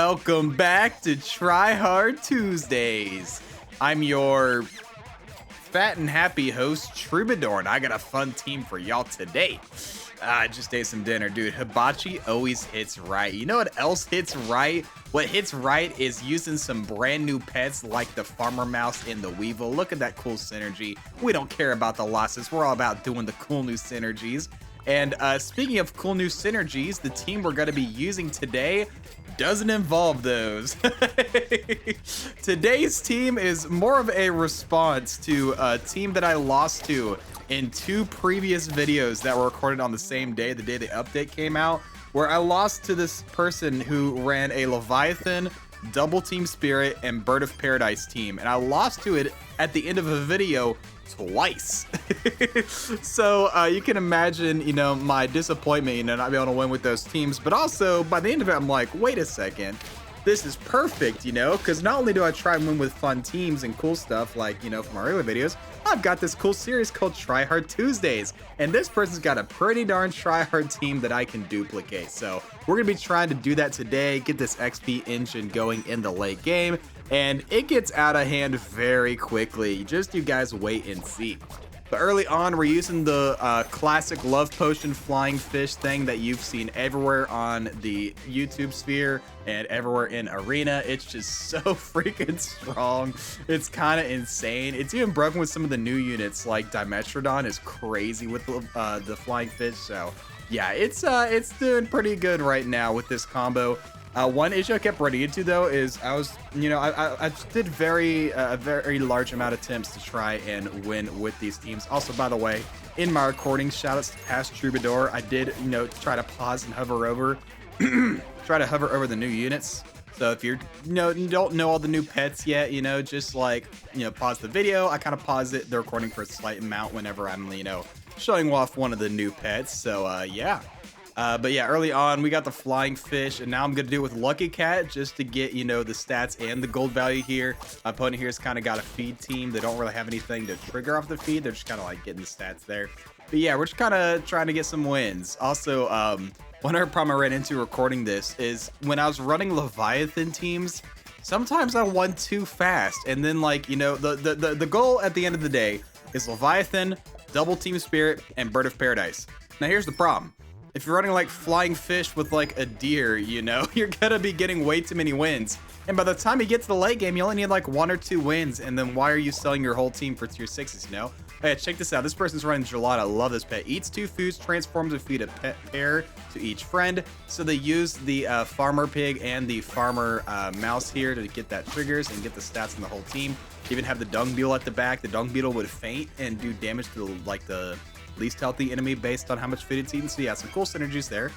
welcome back to Tryhard Tuesdays. I'm your fat and happy host, Troubadour, and I got a fun team for y'all today. I just ate some dinner, dude. Hibachi always hits right. You know what else hits right? What hits right is using some brand new pets like the farmer mouse and the weevil. Look at that cool synergy. We don't care about the losses. We're all about doing the cool new synergies. And speaking of cool new synergies, the team we're going to be using today doesn't involve those. Today's team is more of a response to a team that I lost to in two previous videos that were recorded on the same day, the day the update came out, where I lost to this person who ran a Leviathan, Double Team Spirit, and Bird of Paradise team. And I lost to it at the end of a video twice. So you can imagine, you know, my disappointment, you know, not being able to win with those teams. But also, by the end of it, I'm like, wait a second. This is perfect, you know, because not only do I try and win with fun teams and cool stuff like, you know, from our earlier videos, I've got this cool series called Tryhard Tuesdays, and this person's got a pretty darn tryhard team that I can duplicate. So we're going to be trying to do that today, get this XP engine going in the late game, and it gets out of hand very quickly. Just you guys wait and see. But early on, we're using the classic love potion flying fish thing that you've seen everywhere on the YouTube sphere and everywhere in Arena. It's just so freaking strong. It's kind of insane. It's even broken with some of the new units, like Dimetrodon is crazy with the flying fish. So yeah, it's doing pretty good right now with this combo. One issue I kept running into though is I was, you know, I did a very large amount of attempts to try and win with these teams. Also, by the way, in my recording, shoutouts to past Troubadour, I did, you know, try to pause and hover over, try to hover over the new units. So if you're, you know, you don't know all the new pets yet, you know, just like, you know, pause the video. I kind of pause the recording for a slight amount whenever I'm, you know, showing off one of the new pets. So yeah. But yeah, early on, we got the flying fish, and now I'm going to do it with Lucky Cat just to get, you know, the stats and the gold value here. My opponent here has kind of got a feed team. They don't really have anything to trigger off the feed. They're just kind of like getting the stats there. But yeah, we're just kind of trying to get some wins. Also, one other problem I ran into recording this is when I was running Leviathan teams, sometimes I won too fast. And then, like, you know, the goal at the end of the day is Leviathan, Double Team Spirit, and Bird of Paradise. Now, here's the problem. If you're running like flying fish with like a deer, you know, you're gonna be getting way too many wins. And by the time you get to the late game, you only need like 1 or 2 wins. And then why are you selling your whole team for tier 6s, you know? Hey, check this out. This person's running Gelada. I love this pet. Eats 2 foods, transforms and feed a pet pair to each friend. So they use the farmer pig and the farmer mouse here to get that triggers and get the stats on the whole team. Even have the dung beetle at the back. The dung beetle would faint and do damage to like the least healthy enemy based on how much food it's eaten. So yeah, some cool synergies there.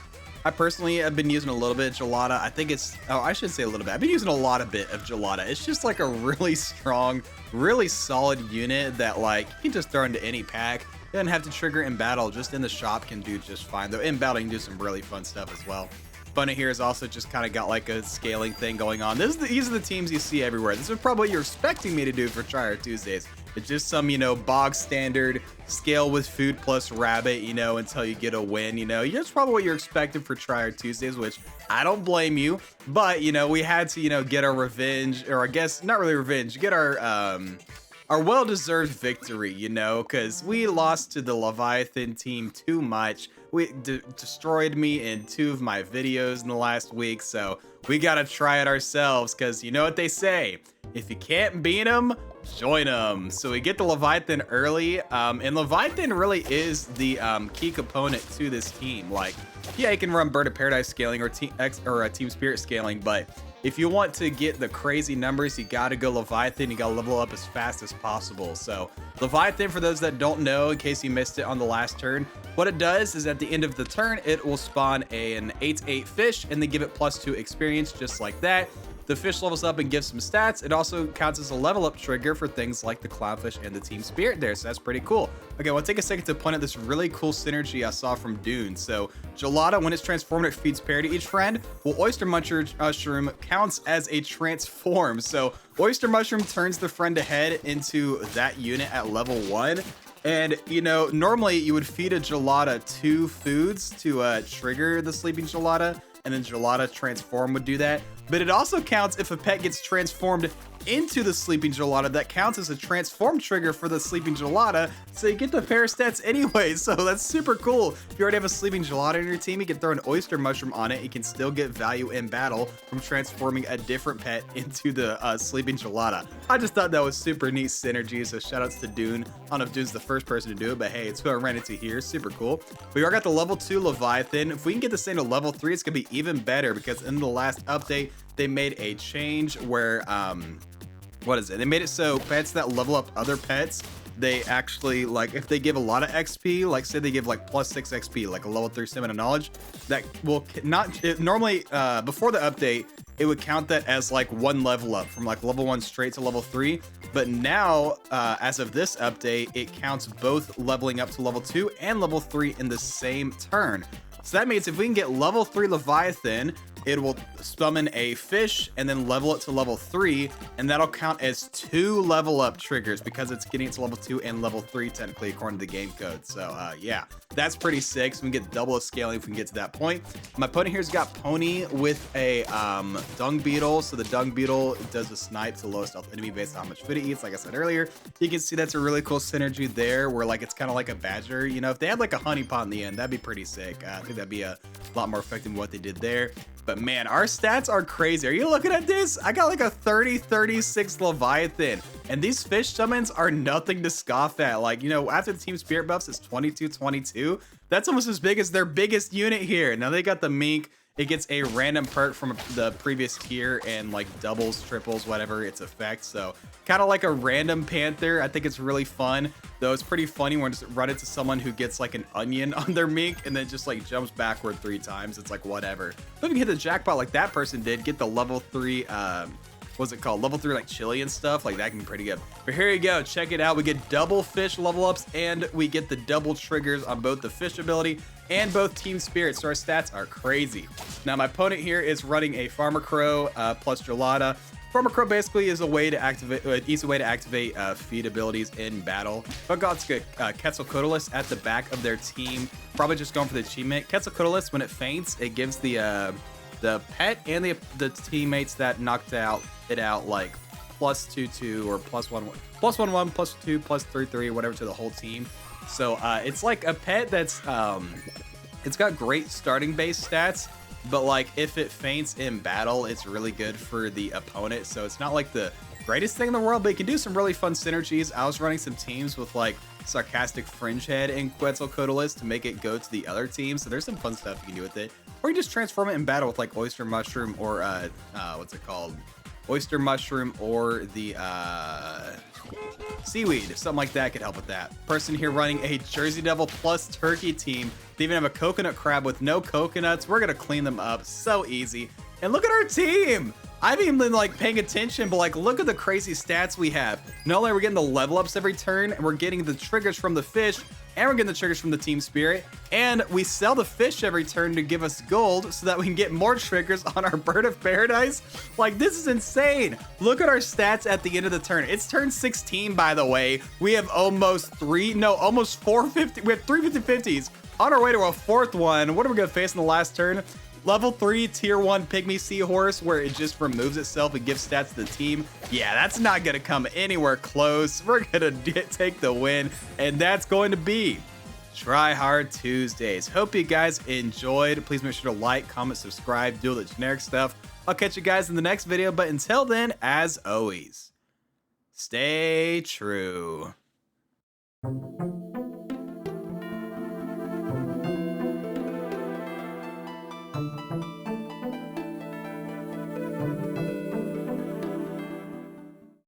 I personally have been using a little bit of Gelada. I think it's, oh, I should say a little bit. I've been using a lot of Gelada. It's just like a really strong, really solid unit that like you can just throw into any pack. You don't have to trigger in battle. Just in the shop can do just fine. Though in battle you can do some really fun stuff as well. Bunny here has also just kind of got like a scaling thing going on. These are the teams you see everywhere. This is probably what you're expecting me to do for Tryhard Tuesdays. It's just some, you know, bog standard scale with food plus rabbit, you know, until you get a win, you know. That's probably what you're expecting for Tryhard Tuesdays, which I don't blame you. But, you know, we had to, you know, get our revenge, or I guess not really revenge, get our well-deserved victory, you know, because we lost to the Leviathan team too much. We destroyed me in 2 of my videos in the last week, so we gotta try it ourselves, because you know what they say, if you can't beat them, join them. So we get the Leviathan early, and Leviathan really is the key component to this team. Like, yeah, you can run Bird of Paradise scaling or Team Spirit scaling, but if you want to get the crazy numbers, you gotta go Leviathan. You gotta level up as fast as possible. So Leviathan, for those that don't know, in case you missed it on the last turn, what it does is at the end of the turn, it will spawn an 8/8 fish and then give it +2 experience, just like that. The fish levels up and gives some stats. It also counts as a level up trigger for things like the clownfish and the team spirit there, so that's pretty cool. Okay, well, take a second to point out this really cool synergy I saw from Dune. So Gelada, when it's transformed, it feeds pair to each friend. Well, Oyster Mushroom counts as a transform. So Oyster Mushroom turns the friend ahead into that unit at level 1. And, you know, normally you would feed a Gelada 2 foods to trigger the sleeping Gelada. and then Gelada transform would do that. But it also counts if a pet gets transformed into the sleeping Gelada. That counts as a transform trigger for the sleeping Gelada, so you get the pair stats anyway. So that's super cool. If you already have a sleeping Gelada in your team, you can throw an oyster mushroom on it. You can still get value in battle from transforming a different pet into the sleeping Gelada. I just thought that was super neat synergy, so shout outs to Dune. I don't know if Dune's the first person to do it, but hey, it's who I ran into here. Super cool. We already got the level 2 Leviathan. If we can get this thing to level 3, it's gonna be even better, because in the last update they made a change where what is it? They made it so pets that level up other pets, they actually, like, if they give a lot of XP, like say they give like +6 XP, like a level 3 stamina knowledge, that will not, normally before the update, it would count that as like one level up from like level 1 straight to level 3. But now, as of this update, it counts both leveling up to level 2 and level 3 in the same turn. So that means if we can get level 3 Leviathan, it will summon a fish and then level it to level 3, and that'll count as 2 level up triggers because it's getting it to level 2 and level 3 technically according to the game code. So yeah, that's pretty sick. So we can get double scaling if we can get to that point. My opponent here's got Pony with a dung beetle. So the dung beetle does a snipe to lowest health enemy based on how much food it eats. Like I said earlier, you can see that's a really cool synergy there, where like it's kind of like a badger. You know, if they had like a honey pot in the end, that'd be pretty sick. I think that'd be a lot more effective than what they did there. But man, our stats are crazy. Are you looking at this? I got like a 30-36 Leviathan. And these fish summons are nothing to scoff at. Like, you know, after the team spirit buffs, it's 22-22. That's almost as big as their biggest unit here. Now they got the mink. It gets a random perk from the previous tier and like doubles, triples, whatever its effect. So kind of like a random panther. I think it's really fun, though. It's pretty funny when you run into someone who gets like an onion on their mink and then just like jumps backward 3 times. It's like whatever. But if you hit the jackpot like that person did, get the level 3 what's it called, level 3 like chili and stuff, like that can be pretty good. But here you go, check it out. We get double fish level ups and we get the double triggers on both the fish ability and both team spirits. So our stats are crazy. Now my opponent here is running a farmer crow plus Gelada. Farmer crow basically is a way to activate, an easy way to activate feed abilities in battle. But got Quetzalcoatlus at the back of their team, probably just going for the achievement. Quetzalcoatlus, when it faints, it gives the pet and the teammates that knocked it out like +2-2 or +1-1, +1-1, +2, +3-3, whatever to the whole team. So it's like a pet that's it's got great starting base stats, but like if it faints in battle, it's really good for the opponent. So it's not like the greatest thing in the world, but it can do some really fun synergies. I was running some teams with like Sarcastic Fringehead and Quetzalcoatlus to make it go to the other team. So there's some fun stuff you can do with it. Or you just transform it in battle with like Oyster Mushroom or what's it called? Oyster Mushroom or the Seaweed. Something like that could help with that. Person here running a Jersey Devil plus Turkey team. They even have a coconut crab with no coconuts. We're gonna clean them up so easy. And look at our team. I haven't even been like paying attention, but like look at the crazy stats we have. Not only are we getting the level ups every turn, and we're getting the triggers from the fish, and we're getting the triggers from the team spirit, and we sell the fish every turn to give us gold so that we can get more triggers on our bird of paradise. Like this is insane. Look at our stats at the end of the turn. It's turn 16, by the way. We have almost 450. We have 3 50-50s on our way to a 4th one. What are we gonna face in the last turn? Level 3 tier 1 pygmy seahorse, where it just removes itself and gives stats to the team. Yeah, that's not gonna come anywhere close. We're gonna take the win, and that's going to be Tryhard Tuesdays. Hope you guys enjoyed. Please make sure to like, comment, subscribe, do all the generic stuff. I'll catch you guys in the next video, but until then, as always, stay true.